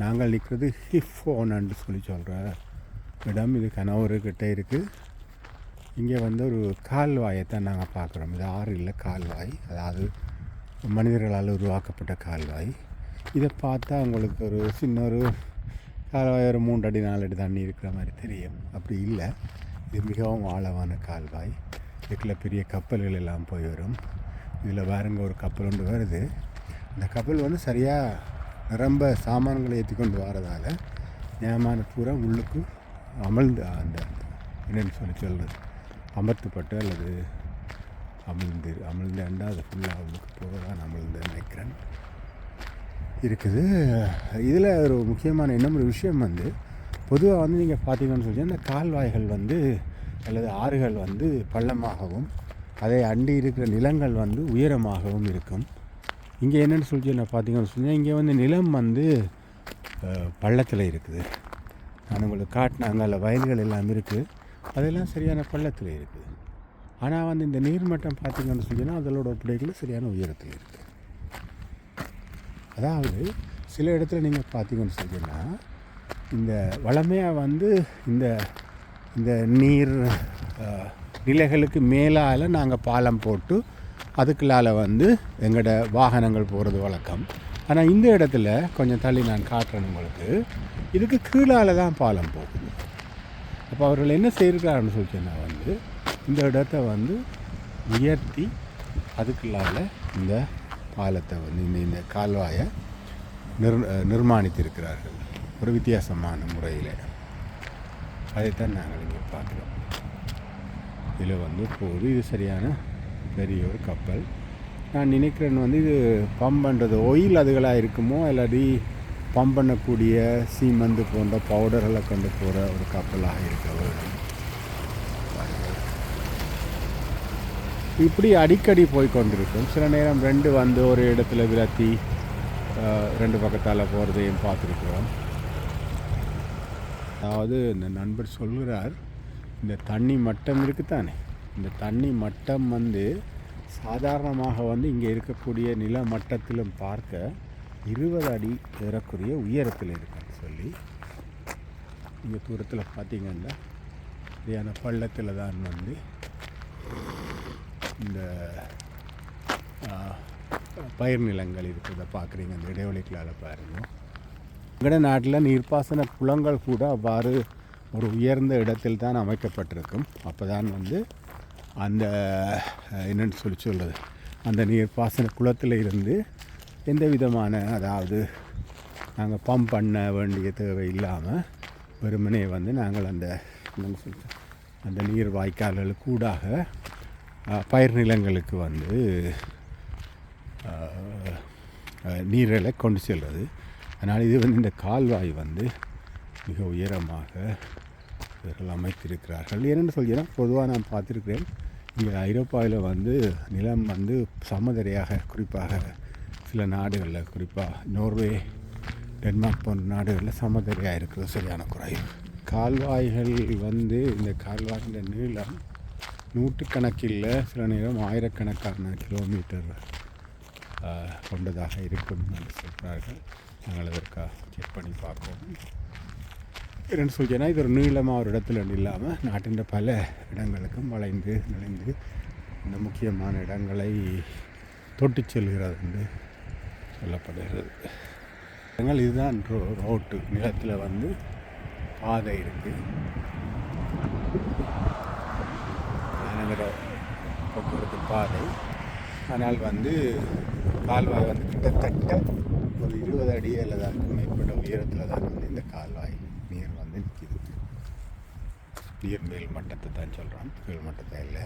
நாங்கள் நிற்கிறது ஹிஃபோன்னு சொல்லி சொல்கிற இடம். இது கனவூர்கிட்ட இருக்குது. இங்கே வந்து ஒரு கால்வாயைத்தான் நாங்கள் பார்க்குறோம். இது ஆறு இல்லை, கால்வாய், அதாவது மனிதர்களால் உருவாக்கப்பட்ட கால்வாய். இதை பார்த்தா உங்களுக்கு ஒரு சின்ன ஒரு கால்வாய் ஒரு 3 அடி 4 அடி தண்ணி இருக்கிற மாதிரி தெரியும். அப்படி இல்லை, இது மிகவும் ஆழமான கால்வாய். இதுக்குள்ள பெரிய கப்பல்கள் எல்லாம் போய் வரும். இதில் பாருங்க ஒரு கப்பல் ஒன்று வருது. அந்த கப்பல் வந்து சரியாக நிரம்ப சாமான்களை ஏற்றி கொண்டு வரதால் ஞாபகம் பூரா உள்ளுக்கு அமர்ந்து அந்த என்னென்னு சொல்கிறது அமர்த்தப்பட்டு அல்லது அமிழ்ந்தாண்டா அது ஃபுல்லாக உள்ளுக்கு போகிறதான் அமிழ்ந்து நினைக்கிறேன் இருக்குது. இதில் ஒரு முக்கியமான இன்னொரு விஷயம் வந்து பொதுவாக வந்து நீங்கள் பார்த்தீங்கன்னு சொல்லி அந்த கால்வாய்கள் வந்து அல்லது ஆறுகள் வந்து பள்ளமாகவும் அதை அண்டி இருக்கிற நிலங்கள் வந்து உயரமாகவும் இருக்கும். இங்கே என்னென்னு சொல்லி நான் பார்த்தீங்கன்னு சொன்னால் இங்கே வந்து நிலம் வந்து பள்ளத்தில் இருக்குது. நான் உங்களுக்கு காட்டினாங்க அதில் வயல்கள் எல்லாம் இருக்குது, அதெல்லாம் சரியான பள்ளத்தில் இருக்குது. ஆனால் வந்து இந்த நீர்மட்டம் பார்த்திங்கன்னு சொன்னால் அதோட ஒப்படைகள் சரியான உயரத்தில் இருக்குது. அதாவது சில இடத்துல நீங்கள் பார்த்தீங்கன்னு சொன்னால் இந்த வளமையாக வந்து இந்த இந்த நீர் நிலைகளுக்கு மேலால் நாங்கள் பாலம் போட்டு அதுக்குள்ளால் வந்து எங்களோட வாகனங்கள் போகிறது வழக்கம். ஆனால் இந்த இடத்துல கொஞ்சம் தள்ளி நான் காட்டுறேன் உங்களுக்கு, இதுக்கு கீழால் தான் பாலம் போகுது. அப்போ அவர்கள் என்ன செய்கிறாருன்னு சொல்லிச்சுன்னா வந்து இந்த இடத்த வந்து உயர்த்தி அதுக்குள்ளால் இந்த பாலத்தை வந்து இந்த கால்வாயை நிர்மாணித்திருக்கிறார்கள் ஒரு வித்தியாசமான முறையில். அதைத்தான் நாங்கள் இங்கே பார்க்குறோம். இதில் வந்து போகுது. இது சரியான பெரிய ஒரு கப்பல். நான் நினைக்கிறேன் வந்து இது பம்ப் பண்ணுறது ஆயில் அதுகளாக இருக்குமோ, இல்லாட்டி பம்ப் பண்ணக்கூடிய சீமந்து போன்ற பவுடர்களை கொண்டு போகிற ஒரு கப்பலாக இருக்க வேண்டும். இப்படி அடிக்கடி போய் கொண்டிருக்கும். சில நேரம் 2 வந்து ஒரு இடத்துல விரத்தி 2 பக்கத்தால் போகிறதையும் பார்த்துருக்குறோம். அதாவது இந்த நண்பர் சொல்கிறார், இந்த தண்ணி மட்டம் இருக்குத்தானே, இந்த தண்ணி மட்டம் வந்து சாதாரணமாக வந்து இங்கே இருக்கக்கூடிய நில மட்டத்திலும் பார்க்க 20 அடி ஏறக்குரிய உயரத்தில் இருக்குன்னு சொல்லி இங்கே தூரத்தில் பார்த்தீங்கன்னா சரியான பள்ளத்தில் தான் வந்து இந்த பயிர் நிலங்கள் இருக்கிறத பார்க்குறீங்க. அந்த இடைவெளிகளால் பாருங்கள். எங்கட நாட்டில் நீர்ப்பாசன குளங்கள் கூட அவ்வாறு ஒரு உயர்ந்த இடத்தில் தான் அமைக்கப்பட்டிருக்கும். அப்போ தான் வந்து அந்த என்னென்னு சொல்கிறது அந்த நீர்ப்பாசன குளத்தில் இருந்து எந்த விதமான, அதாவது நாங்கள் பம்ப் பண்ண வேண்டிய தேவை இல்லாமல் வெறுமனே வந்து நாங்கள் அந்த என்னென்னு சொல்கிறது அந்த நீர் வாய்க்கால்களுக்கு கூடாக பயிர் நிலங்களுக்கு வந்து நீர்களை கொண்டு செல்வது. அதனால் இது வந்து இந்த கால்வாய் வந்து மிக உயரமாக இவர்கள் அமைத்திருக்கிறார்கள். என்னென்னு சொல்கிறேன், பொதுவாக நான் பார்த்துருக்கிறேன் இங்கே ஐரோப்பாவில் வந்து நிலம் வந்து சமதரையாக, குறிப்பாக சில நாடுகளில், குறிப்பாக நோர்வே, டென்மார்க் போன்ற நாடுகளில் சமதரையாக இருக்கிறது சரியான குறைவு. கால்வாய்கள் வந்து இந்த கால்வாயின் நீளம் நூற்றுக்கணக்கில், சில நேரம் ஆயிரக்கணக்கான கிலோமீட்டர் கொண்டதாக இருக்கும் என்று சொல்கிறார்கள். நாங்கள் அதற்காக செக் பண்ணி பார்ப்போம். என்னென்னு சொல்லினா இது ஒரு நீளமாக ஒரு இடத்துல இல்லாமல் நாட்டின் பல இடங்களுக்கும் வளைந்து நுழைந்து இந்த முக்கியமான இடங்களை தொட்டு செல்கிறது என்று சொல்லப்படுகிறது. இதுதான் ரோட்டு, நிலத்தில் வந்து பாதை இருக்குது. நகர போக்குவரத்து பாதை. ஆனால் வந்து கால்வாய் வந்து கிட்டத்தட்ட ஒரு 20 அடி அல்லது அதுக்கு மேற்பட்ட உயரத்தில் தான் வந்து இந்த கால்வாய் நீர் வந்து நிற்கிது. நீர் மேல் மட்டத்தை தான் சொல்கிறோம், கீழ் மட்டத்தை இல்லை.